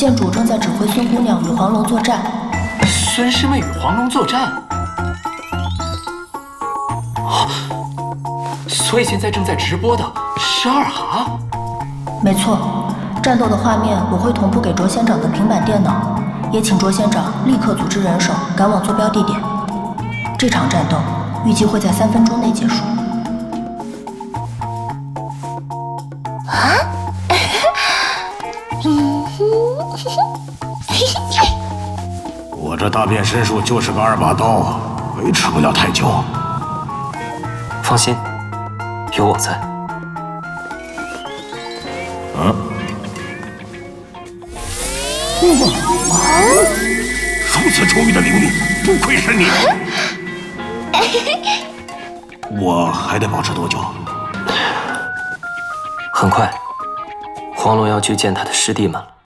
剑主正在指挥孙姑娘与黄龙作战。孙师妹与黄龙作战？啊！所以现在正在直播的是二哈？没错，战斗的画面我会同步给卓仙长的平板电脑，也请卓仙长立刻组织人手赶往坐标地点。这场战斗预计会在3分钟内结束。我这大变身术就是个2把刀，维持不了太久。放心，有我在。如此充裕的灵力，不愧是你。我还得保持多久？很快，黄龙要去见他的师弟们了。